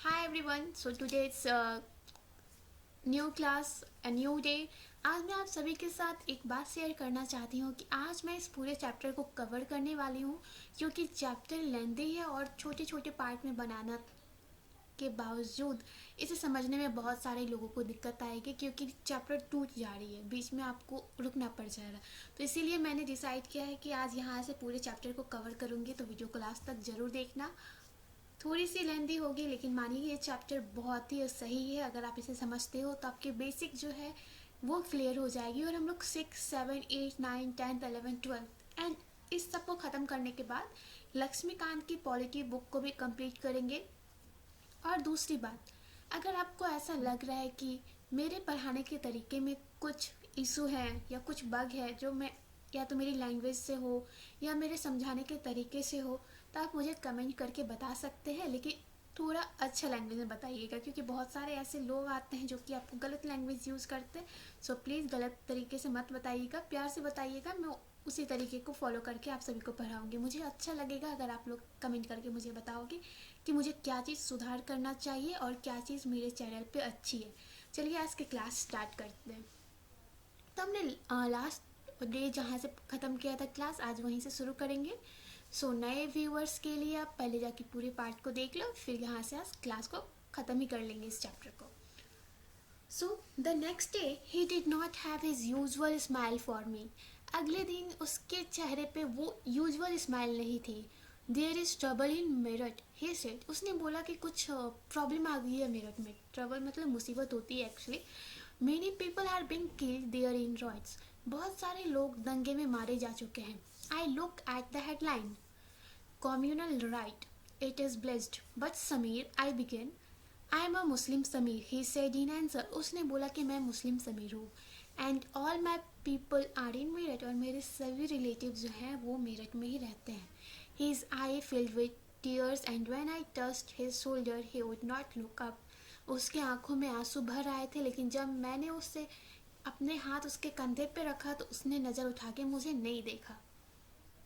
Hi everyone. So today it's a new class a new day. आज मैं आप सभी के साथ एक बात शेयर करना चाहती हूँ कि आज मैं इस पूरे चैप्टर को कवर करने वाली हूँ क्योंकि चैप्टर लेंदी है और छोटे छोटे पार्ट में बनाना के बावजूद इसे समझने में बहुत सारे लोगों को दिक्कत आएगी क्योंकि चैप्टर टूट जा रही है, बीच में आपको रुकना पड़ जाएगा. तो इसीलिए मैंने डिसाइड किया है कि आज यहाँ से पूरे चैप्टर को कवर करूँगी, तो वीडियो को लास्ट तक ज़रूर देखना. थोड़ी सी लेंदी होगी लेकिन मानिए ये चैप्टर बहुत ही सही है. अगर आप इसे समझते हो तो आपके बेसिक जो है वो क्लियर हो जाएगी और हम लोग 6, 7, 8, 9, 10, 11, 12 एंड इस सब को ख़त्म करने के बाद लक्ष्मीकांत की पॉलिटी बुक को भी कंप्लीट करेंगे. और दूसरी बात, अगर आपको ऐसा लग रहा है कि मेरे पढ़ाने के तरीके में कुछ इशू है या कुछ बग है जो मैं या तो मेरी लैंग्वेज से हो या मेरे समझाने के तरीके से हो, तो आप मुझे कमेंट करके बता सकते हैं. लेकिन थोड़ा अच्छा लैंग्वेज में बताइएगा क्योंकि बहुत सारे ऐसे लोग आते हैं जो कि आपको गलत लैंग्वेज यूज़ करते हैं. सो प्लीज़ गलत तरीके से मत बताइएगा, प्यार से बताइएगा. मैं उसी तरीके को फॉलो करके आप सभी को पढ़ाऊँगी. मुझे अच्छा लगेगा अगर आप लोग कमेंट करके मुझे बताओगे कि मुझे क्या चीज़ सुधार करना चाहिए और क्या चीज़ मेरे चैनल पे अच्छी है. चलिए आज की क्लास स्टार्ट करते हैं. तो हमने लास्ट डे जहाँ से ख़त्म किया था क्लास, आज वहीं से शुरू करेंगे. सो नए व्यूअर्स के लिए आप पहले जाके पूरे पार्ट को देख लो, फिर यहाँ से आज क्लास को ख़त्म ही कर लेंगे इस चैप्टर को. So the next day he did not have his usual smile for me. अगले दिन उसके चेहरे पे वो यूजुअल स्माइल नहीं थी. There is trouble in Meerut he said. उसने बोला कि कुछ प्रॉब्लम आ गई है मेरठ में. ट्रबल मतलब मुसीबत होती है actually. Many people are being killed there in riots. बहुत सारे लोग दंगे में मारे जा चुके हैं. I look at the headline, communal right. It is blessed. But Samir, I began. I am a Muslim Samir, he said in answer. उसने बोला कि मैं मुस्लिम समीर हूँ. And all my people are in Meerut. और मेरे सभी रिलेटिव जो हैं वो मेरठ में ही रहते हैं. His eye filled with tears and when I touched his shoulder he would not look up. उसके आंखों में आंसू भर आए थे लेकिन जब मैंने उससे अपने हाथ उसके कंधे पे रखा तो उसने नज़र उठा के मुझे नहीं देखा.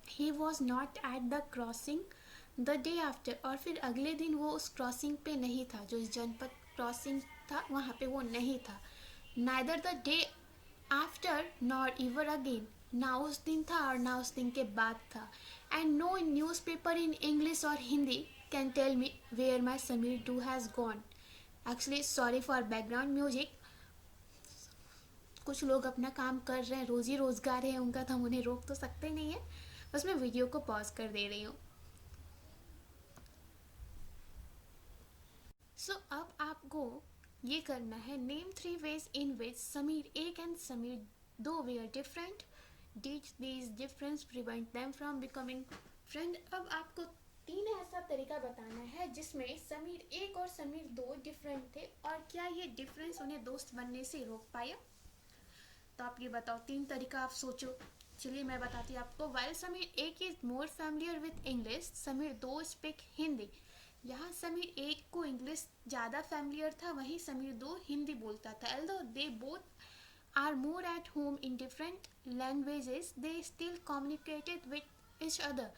He was not at the crossing the day after. और फिर अगले दिन वो उस क्रॉसिंग पे नहीं था, जो इस जनपद क्रॉसिंग था वहाँ पे वो नहीं था. Neither the day after nor इवर again. ना उस दिन था और ना उस दिन के बाद था. And no newspaper in English और Hindi can tell me where my Sameer do has gone. Actually sorry for background music. कुछ लोग अपना काम कर रहे हैं, रोजी रोजगार है उनका, तो हम उन्हें रोक तो सकते नहीं है. बस मैं वीडियो को पॉज कर दे रही हूँ. सो अब आपको ये करना है, name 3 ways in which Sameer एक एंड समीर दो were different. Did these difference prevent them from becoming friend. अब आपको तीन ऐसा तरीका बताना है जिसमें समीर एक और समीर दो डिफरेंट थे और क्या ये डिफरेंस उन्हें दोस्त बनने से रोक पाया. तो आप ये बताओ, तीन तरीका आप सोचो. चलिए मैं बताती हूँ आपको. वाइल समीर एक is more familiar with English, Sameer दो स्पीक हिंदी. यहाँ समीर एक को इंग्लिश ज़्यादा फैमिलियर था, वहीं समीर दो हिंदी बोलता था. Although they both are more at home in different languages they still communicated with each other.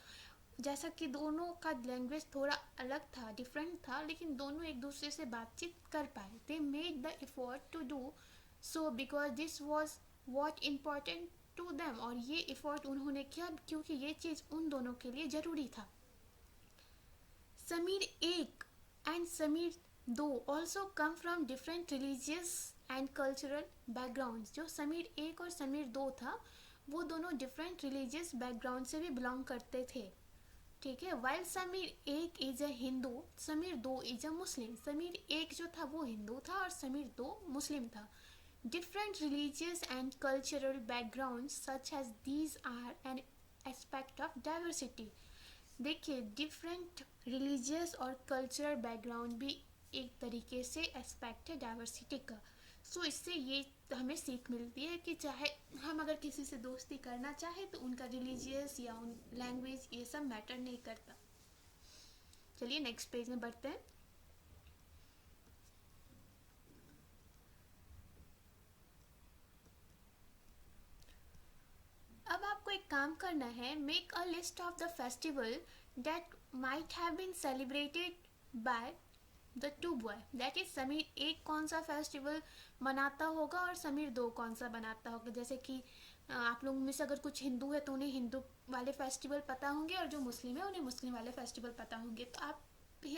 जैसा कि दोनों का लैंग्वेज थोड़ा अलग था, डिफरेंट था, लेकिन दोनों एक दूसरे से बातचीत कर पाए. They made the effort to do so because this was what important to them. और ये एफर्ट उन्होंने किया क्योंकि ये चीज़ उन दोनों के लिए ज़रूरी था. समीर एक एंड समीर दो also come from different religious and cultural background. जो समीर एक और समीर दो था वो दोनों डिफरेंट रिलीजियस बैकग्राउंड से भी बिलोंग करते थे. ठीक है. वाइल समीर एक इज अ हिंदू, समीर दो इज अ मुस्लिम. समीर एक जो था वो हिंदू था और समीर दो मुस्लिम था. Different religious and cultural background such as these are an aspect of diversity. देखिए, डिफरेंट रिलीजियस और कल्चरल बैकग्राउंड भी एक तरीके से एस्पेक्ट है डाइवर्सिटी का. सो इससे ये हमें सीख मिलती है कि चाहे हम अगर किसी से दोस्ती करना चाहे तो उनका रिलीजियस या उन लैंग्वेज ये सब मैटर नहीं करता. चलिए नेक्स्ट पेज में बढ़ते हैं. अब आपको एक काम करना है. Make a list of the festival that might have been celebrated by the two boy, that is Sameer एक कौन सा फेस्टिवल मनाता होगा और समीर दो कौन सा बनाता होगा। जैसे कि आप लोगों में से अगर कुछ हिंदू है तो उन्हें हिंदू वाले फेस्टिवल पता होंगे और जो मुस्लिम है उन्हें मुस्लिम वाले फेस्टिवल पता होंगे। तो आप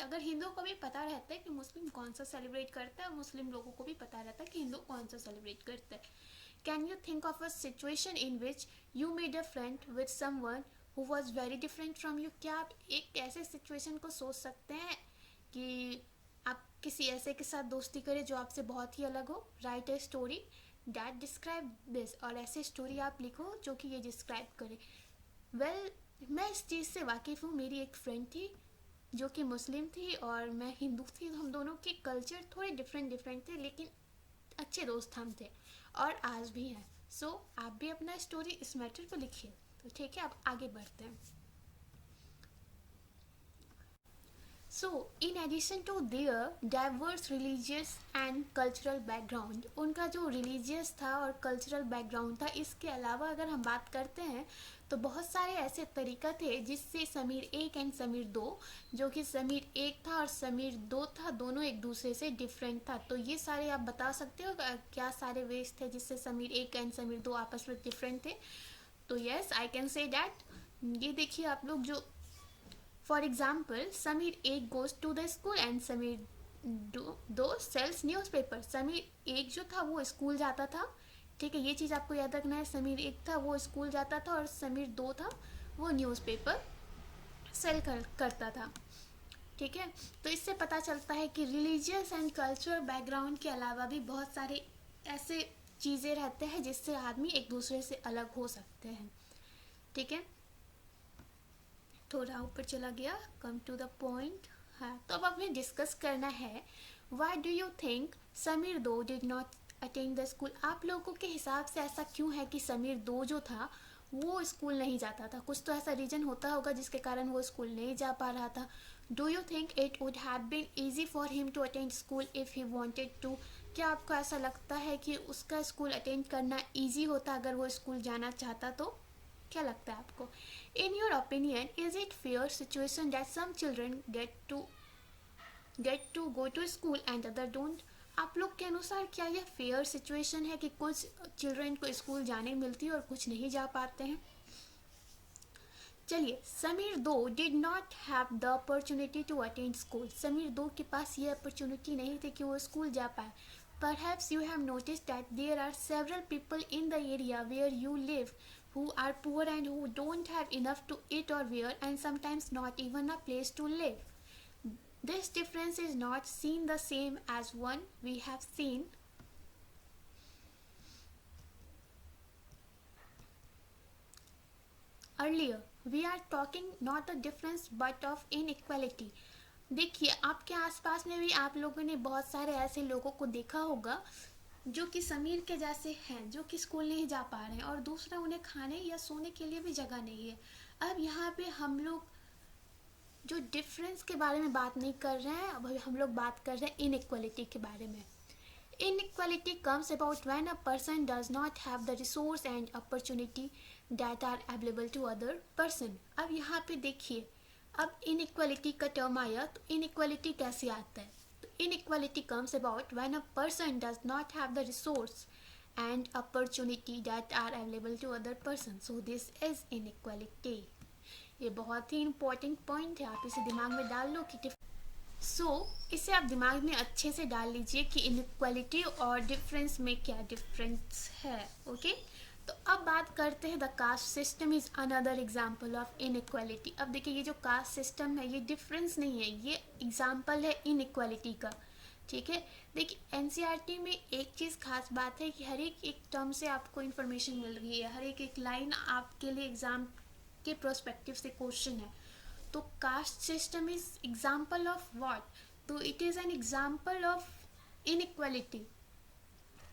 अगर हिंदू को भी पता रहता है कि मुस्लिम कौन सा सेलिब्रेट करता है और मुस्लिम लोगों को भी पता रहता है कि हिंदू कौन सा सेलिब्रेट करता है। Can you think of a situation in which you made a friend with someone who was very different from you. क्या आप एक ऐसे सिचुएशन को सोच सकते हैं कि आप किसी ऐसे के साथ दोस्ती करें जो आपसे बहुत ही अलग हो। Right a story that describe this, और ऐसी स्टोरी आप लिखो जो कि ये डिस्क्राइब करे। वेल, मैं इस चीज़ से वाकिफ़ हूँ। मेरी एक फ्रेंड थी जो कि मुस्लिम थी और मैं हिंदू थी। हम दोनों के कल्चर थोड़े डिफरेंट डिफरेंट थे, लेकिन अच्छे दोस्त हम थे और आज भी हैं। सो आप भी अपना स्टोरी इस मैटर पर लिखिए। तो ठीक है, अब आगे बढ़ते हैं। So, in addition to their diverse religious and cultural background, उनका जो religious था और cultural background था, इसके अलावा अगर हम बात करते हैं तो बहुत सारे ऐसे तरीका थे जिससे समीर एक एंड समीर दो, जो कि समीर एक था और समीर दो था, दोनों एक दूसरे से डिफरेंट था। तो ये सारे आप बता सकते हो क्या सारे वेज थे जिससे समीर एक एंड समीर दो आपस में डिफरेंट थे। तो yes, I can say that. ये देखिए आप लोग, जो फॉर एग्जाम्पल समीर एक goes to the school and Sameer दो सेल्स न्यूज़पेपर। समीर एक जो था वो स्कूल जाता था, ठीक है, ये चीज़ आपको याद रखना है। समीर एक था वो स्कूल जाता था और समीर दो था वो न्यूज़पेपर सेल करता था, ठीक है। तो इससे पता चलता है कि रिलीजियस एंड कल्चरल बैकग्राउंड के अलावा भी बहुत सारे ऐसे चीज़ें रहते हैं जिससे आदमी एक दूसरे से अलग हो सकते हैं, ठीक है। थोड़ा ऊपर चला गया, कम टू द पॉइंट। हाँ, तो अब हमें डिस्कस करना है why do you think Sameer दो did not attend the school. आप लोगों के हिसाब से ऐसा क्यों है कि समीर दो जो था वो स्कूल नहीं जाता था। कुछ तो ऐसा रीजन होता होगा जिसके कारण वो स्कूल नहीं जा पा रहा था। Do you think it would have been easy for him to attend school if he wanted to. क्या आपको ऐसा लगता है कि उसका स्कूल अटेंड करना ईजी होता अगर वो स्कूल जाना चाहता तो। क्या लगता है आपको। In your opinion is it fair situation that some children get to go to school and other don't. आप लोग के अनुसार क्या यह फेयर सिचुएशन है कि कुछ चिल्ड्रन को स्कूल जाने मिलती है और कुछ नहीं जा पाते हैं। चलिए, समीर दो did not have the opportunity to attend school. Sameer दो के पास ये अपॉर्चुनिटी नहीं थी कि वो स्कूल जा पाए। Perhaps you have noticed that there are several people in the area where you live who are poor and who don't have enough to eat or wear and sometimes not even a place to live. This difference is not seen the same as one we have seen earlier. We are talking not a difference but of inequality. देखिए, आपके आसपास में भी आप लोगों ने बहुत सारे ऐसे लोगों को देखा होगा जो कि समीर के जैसे हैं, जो कि स्कूल नहीं जा पा रहे हैं और दूसरा उन्हें खाने या सोने के लिए भी जगह नहीं है। अब यहाँ पे हम लोग जो डिफरेंस के बारे में बात नहीं कर रहे हैं, अब हम लोग बात कर रहे हैं इनइक्वालिटी के बारे में। Inequality comes about when a person does not have the resource and opportunity that are available to other person. अब यहाँ पे देखिए, अब inequality का टर्म आया तो inequality कैसे आता है। तो inequality comes about when a person does not have the resource and opportunity that are available to other person. So this is inequality. ये बहुत ही important point है, आप इसे दिमाग में डाल लो कि इसे आप दिमाग में अच्छे से डाल लीजिए कि इनइक्वालिटी और डिफरेंस में क्या डिफरेंस है। ओके, तो अब बात करते हैं the caste system is another example of inequality. अब देखिए, ये जो कास्ट सिस्टम है ये डिफरेंस नहीं है, ये एग्जाम्पल है इनइक्वालिटी का, ठीक है। देखिए, एनसीईआरटी में एक चीज़ खास बात है कि हर एक टर्म से आपको इन्फॉर्मेशन मिल रही है, हर एक लाइन आपके लिए एग्जाम के प्रोस्पेक्टिव से क्वेश्चन है। तो caste system is example of what. तो it is an example of inequality.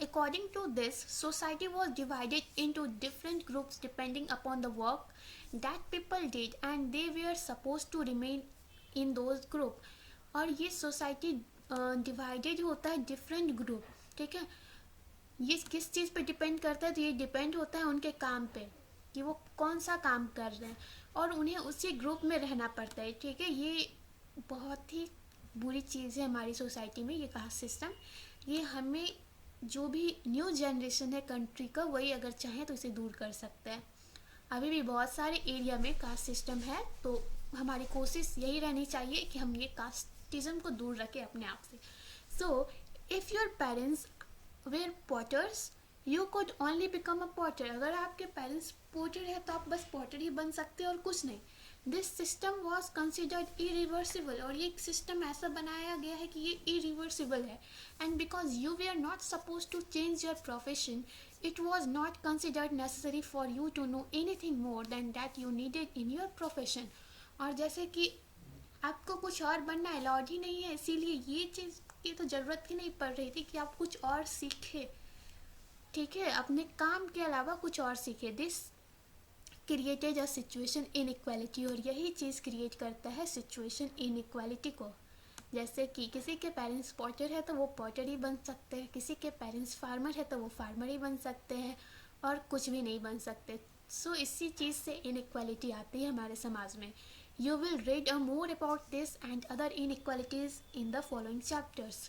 According to this, society was divided into different groups depending upon the work that people did and they were supposed to remain in those group. और ये society divided होता है different group, ठीक है। ये किस चीज़ पे depend करता है, तो ये डिपेंड होता है उनके काम पे कि वो कौन सा काम कर रहे हैं और उन्हें उसी ग्रुप में रहना पड़ता है, ठीक है। ये बहुत ही बुरी चीज़ है हमारी सोसाइटी में, ये कास्ट सिस्टम। ये हमें जो भी न्यू जनरेशन है कंट्री का, वही अगर चाहें तो इसे दूर कर सकते हैं। अभी भी बहुत सारे एरिया में कास्ट सिस्टम है, तो हमारी कोशिश यही रहनी चाहिए कि हम ये कास्टिज्म को दूर रखें अपने आप से। So if your parents were potters you could only become a potter. अगर आपके पेरेंट्स पॉटर है तो आप बस पॉटर ही बन सकते हैं और कुछ नहीं। This system was considered irreversible, और ये सिस्टम ऐसा बनाया गया है कि ये इरिवर्सिबल है। And because you we are not suppose to change your profession, it was not considered necessary for you to know anything more than that you needed in your profession। और जैसे कि आपको कुछ और बनना अलाउड ही नहीं है, इसीलिए ये चीज़ की तो ज़रूरत ही नहीं पड़ रही थी कि आप कुछ और सीखें, ठीक है, अपने काम के अलावा कुछ और सीखें। This created a situation inequality, और यही चीज़ क्रिएट करता है सिचुएशन इनइक्वालिटी को। जैसे कि किसी के पेरेंट्स पॉटर है तो वो पॉटर ही बन सकते हैं, किसी के पेरेंट्स फार्मर है तो वो फार्मर ही बन सकते हैं, और कुछ भी नहीं बन सकते। सो इसी चीज़ से इनइक्वालिटी आती है हमारे समाज में। You will read a more about this and other inequalities in the following chapters.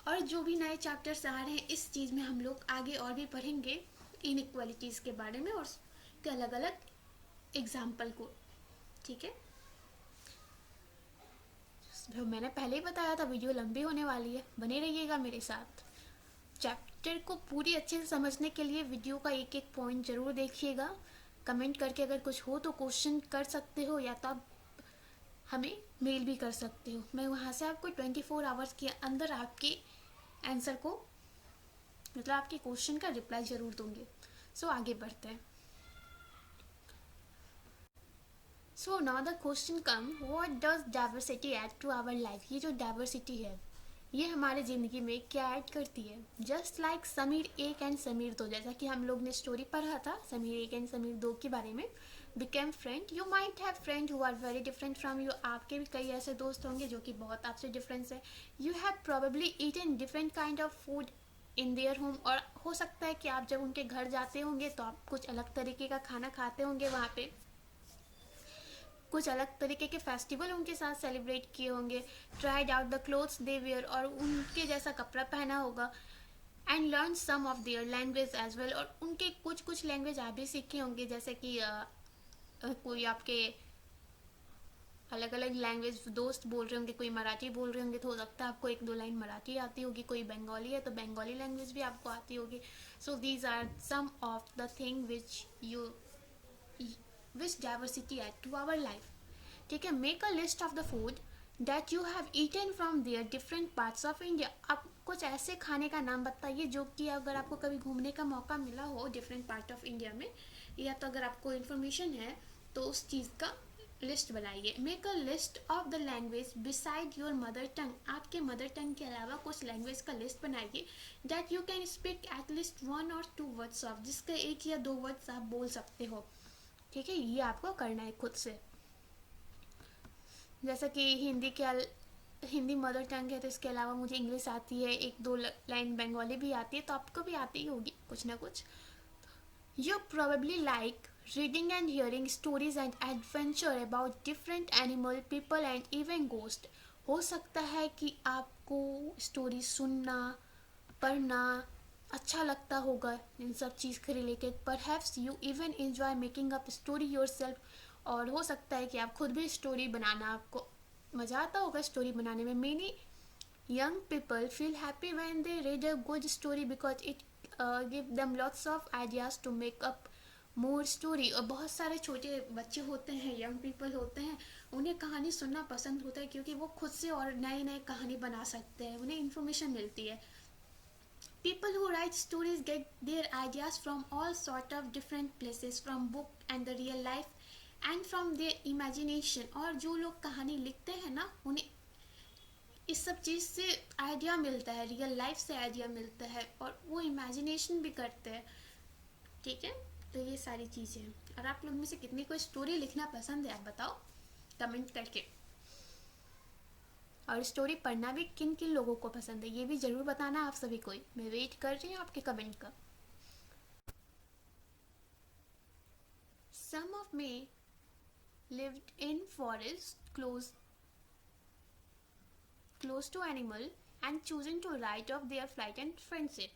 और जो भी नए चैप्टर्स आ रहे हैं इस चीज़ में हम लोग आगे और भी पढ़ेंगे इनइक्वालिटीज़ के बारे में और उसके अलग अलग एग्जाम्पल को, ठीक है। जो मैंने पहले ही बताया था, वीडियो लंबी होने वाली है, बने रहिएगा मेरे साथ। चैप्टर को पूरी अच्छे से समझने के लिए वीडियो का एक एक पॉइंट ज़रूर देखिएगा। कमेंट करके अगर कुछ हो तो क्वेश्चन कर सकते हो, या तो आप हमें मेल भी कर सकते हो। मैं वहाँ से आपको 24 आवर्स के अंदर आपके आंसर को, मतलब आपके क्वेश्चन का रिप्लाई ज़रूर दूँगी। सो आगे बढ़ते हैं। So now the question come, what does diversity add to our life. ये जो डाइवर्सिटी है ये हमारे ज़िंदगी में क्या ऐड करती है। Just like Sameer 1 and Sameer 2, जैसा कि हम लोग ने स्टोरी पढ़ा था समीर 1 एंड समीर 2 के बारे में, became friend. You might have friend who are very different from you. आपके भी कई ऐसे दोस्त होंगे जो कि बहुत आपसे डिफरेंस है। You have probably eaten different kind of food in their home, और हो सकता है कि आप जब उनके घर जाते होंगे तो आप कुछ अलग तरीके का खाना खाते होंगे, वहाँ पे कुछ अलग तरीके के फेस्टिवल उनके साथ सेलिब्रेट किए होंगे। Tried out the clothes they wear, और उनके जैसा कपड़ा पहना होगा। And learn some of their language as well, और उनके कुछ कुछ लैंग्वेज आप भी सीखे होंगे, जैसे कि कोई आपके अलग अलग लैंग्वेज दोस्त बोल रहे होंगे, कोई मराठी बोल रहे होंगे तो हो सकता है आपको 1-2 लाइन मराठी आती होगी, कोई बंगाली है तो बंगाली लैंग्वेज भी आपको आती होगी। So these are some of the thing which diversity add to our life, ठीक है। Make a list of the food that you have eaten from their different parts of India. आप कुछ ऐसे खाने का नाम बताइए जो कि अगर आपको कभी घूमने का मौका मिला हो डिफरेंट पार्ट ऑफ इंडिया में, या तो अगर आपको इन्फॉर्मेशन है तो उस चीज़ का लिस्ट बनाइए। Make a list of the language beside your mother tongue. आपके मदर टंग के अलावा कुछ लैंग्वेज का लिस्ट बनाइए that you can speak at least 1 और 2 वर्ड्स ऑफ, जिसके 1 या 2 वर्ड्स आप बोल सकते हो, ठीक है। ये आपको करना है खुद से। जैसा कि हिंदी मदर टंग है तो इसके अलावा मुझे इंग्लिश आती है, 1-2 लाइन बंगाली भी आती है, तो आपको भी आती ही होगी कुछ ना कुछ। You probably like reading and hearing stories and adventure about different animal people and even ghost. हो सकता है कि आपको स्टोरी सुनना पढ़ना अच्छा लगता होगा इन सब चीज़ के related. Perhaps you even enjoy making up story your self, और हो सकता है कि आप खुद भी स्टोरी बनाना, आपको मज़ा आता होगा स्टोरी बनाने में। Many young people feel happy when they read a good story because it give them lots of ideas to make up more story. और बहुत सारे छोटे बच्चे होते हैं, यंग पीपल होते हैं, उन्हें कहानी सुनना पसंद होता है क्योंकि वो खुद से और नए नए कहानी बना सकते हैं, उन्हें इन्फॉर्मेशन मिलती है। People who write stories get their ideas from all sort of different places, from book and the real life and from their imagination। और जो लोग कहानी लिखते हैं ना, उन्हें इस सब चीज़ से आइडिया मिलता है, रियल लाइफ से आइडिया मिलता है, और वो इमेजिनेशन भी करते हैं, ठीक है। तो ये सारी चीज़ें हैं। और आप लोग में से कितनी को स्टोरी लिखना पसंद है, आप बताओ कमेंट करके। और स्टोरी पढ़ना भी किन किन लोगों को पसंद है ये भी ज़रूर बताना आप सभी को। मैं वेट कर रही हूँ आपके कमेंट का। Some of them lived in forest close close to animal and choosing to write off their flight and friendship.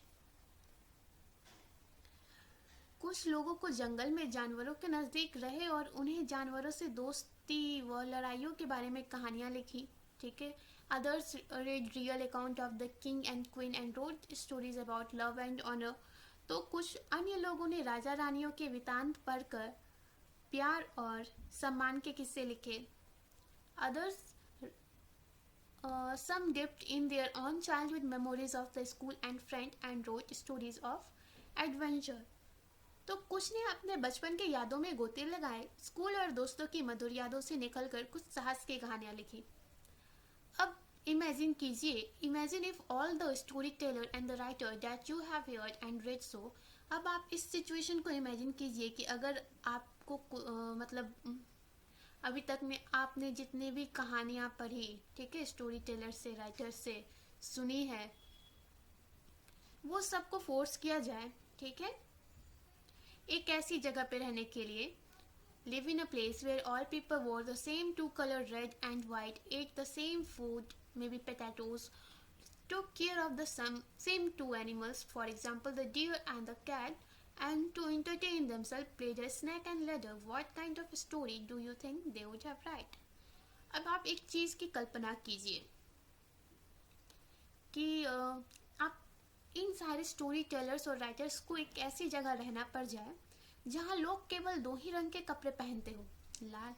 कुछ लोगों को जंगल में जानवरों के नज़दीक रहे और उन्हें जानवरों से दोस्ती व लड़ाइयों के बारे में कहानियाँ लिखी, ठीक है. Others read real account of the king and queen and wrote stories about love and honour. तो कुछ अन्य लोगों ने राजा रानियों के वृतांत पढ़कर प्यार और सम्मान के किस्से लिखे. Others some dipped in their own childhood memories of the school and friend and wrote stories of adventure. तो कुछ ने अपने बचपन के यादों में गोते लगाए, स्कूल और दोस्तों की मधुर यादों से निकलकर कुछ साहस की कहानियां लिखी. अब इमेजिन कीजिए, imagine if all the story teller and the writer that you have heard and read so. अब आप इस सिचुएशन को इमेजिन कीजिए कि अगर आपको मतलब अभी तक में आपने जितने भी कहानियां पढ़ी, ठीक है, स्टोरी टेलर से, राइटर से सुनी है, वो सबको फोर्स किया जाए, ठीक है, एक ऐसी जगह पे रहने के लिए. Live in a place where all people wore the same two colour red and white, ate the same food, maybe potatoes, took care of the same two animals, for example the deer and the cat, and to entertain themselves played a snake and ladder. What kind of story do you think they would have write? अब आप एक चीज की कल्पना कीजिए कि आप इन सारे story tellers और राइटर्स को एक ऐसी जगह रहना पड़ जाए जहां लोग केवल दो ही रंग के कपड़े पहनते हो, लाल,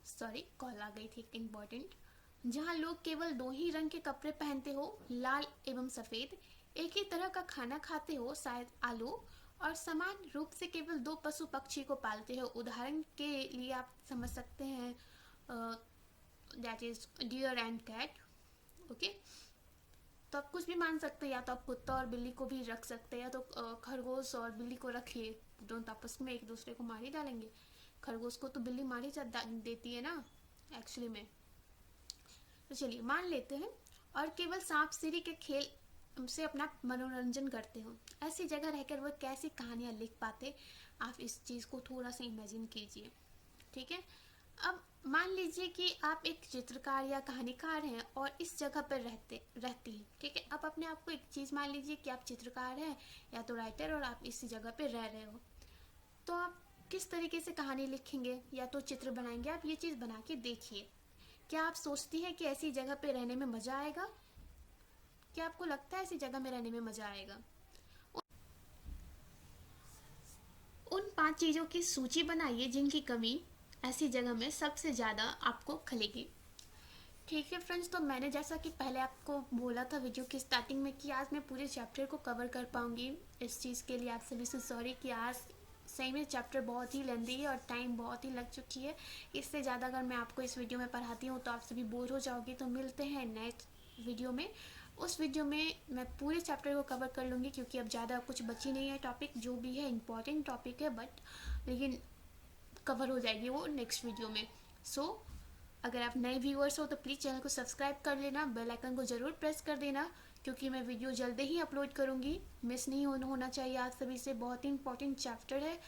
सॉरी कॉल आ गई थी इम्पोर्टेंट, जहां लोग केवल दो ही रंग के कपड़े पहनते हो, लाल एवं सफेद, एक ही तरह का खाना खाते हो, शायद आलू, और समान रूप से केवल दो पशु पक्षी को पालते हो. उदाहरण के लिए आप समझ सकते हैं that is deer and cat. Okay, तो आप कुछ भी मान सकते हैं, या तो आप कुत्ता और बिल्ली को भी रख सकते हैं, या तो खरगोश और बिल्ली को रखिए, दोनों आपस में एक दूसरे को मार ही डालेंगे. खरगोश को तो बिल्ली मार ही देती है ना एक्चुअली में. तो चलिए मान लेते हैं, और केवल सांप सीढ़ी के खेल से अपना मनोरंजन करते हो. ऐसी जगह रहकर वो कैसी कहानियां लिख पाते, आप इस चीज़ को थोड़ा सा इमेजिन कीजिए, ठीक है. अब मान लीजिए कि आप एक चित्रकार या कहानीकार हैं और इस जगह पर रहती हैं, ठीक है. अब अपने आप को एक चीज़ मान लीजिए कि आप चित्रकार हैं या तो राइटर, और आप इसी जगह पर रह रहे हो. तो आप किस तरीके से कहानी लिखेंगे या तो चित्र बनाएंगे, आप ये चीज़ बना के देखिए. क्या आप सोचती हैं कि ऐसी जगह पे रहने में मज़ा आएगा? क्या आपको लगता है ऐसी जगह में रहने में मज़ा आएगा? उन 5 चीज़ों की सूची बनाइए जिनकी कमी ऐसी जगह में सबसे ज़्यादा आपको खलेगी. ठीक है फ्रेंड्स, तो मैंने जैसा कि पहले आपको बोला था वीडियो की स्टार्टिंग में कि आज मैं पूरे चैप्टर को कवर कर पाऊँगी. इस चीज़ के लिए आप सभी से सॉरी कि आज सही में चैप्टर बहुत ही लेंदी है और टाइम बहुत ही लग चुकी है. इससे ज़्यादा अगर मैं आपको इस वीडियो में पढ़ाती हूँ तो आप सभी बोर हो जाओगे. तो मिलते हैं नेक्स्ट वीडियो में. उस वीडियो में मैं पूरे चैप्टर को कवर कर लूँगी, क्योंकि अब ज़्यादा कुछ बची नहीं है टॉपिक. जो भी है इम्पॉर्टेंट टॉपिक है, बट लेकिन कवर हो जाएगी वो नेक्स्ट वीडियो में. सो अगर आप नए व्यूअर्स हो तो प्लीज़ चैनल को सब्सक्राइब कर लेना, बेल आइकन को ज़रूर प्रेस कर देना, क्योंकि मैं वीडियो जल्दी ही अपलोड करूँगी. मिस नहीं होना चाहिए आप सभी से. बहुत ही इंपॉर्टेंट चैप्टर है,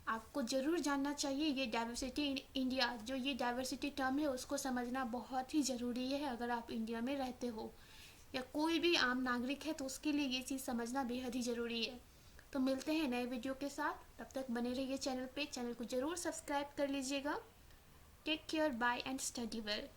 आपको ज़रूर जानना चाहिए. ये डाइवर्सिटी इन इंडिया, जो ये डाइवर्सिटी टर्म है उसको समझना बहुत ही ज़रूरी है. अगर आप इंडिया में रहते हो या कोई भी आम नागरिक है तो उसके लिए ये चीज़ समझना बेहद ही ज़रूरी है. तो मिलते हैं नए वीडियो के साथ, तब तक बने रहिए चैनल पे. चैनल को ज़रूर सब्सक्राइब कर लीजिएगा. Take care, bye and study well.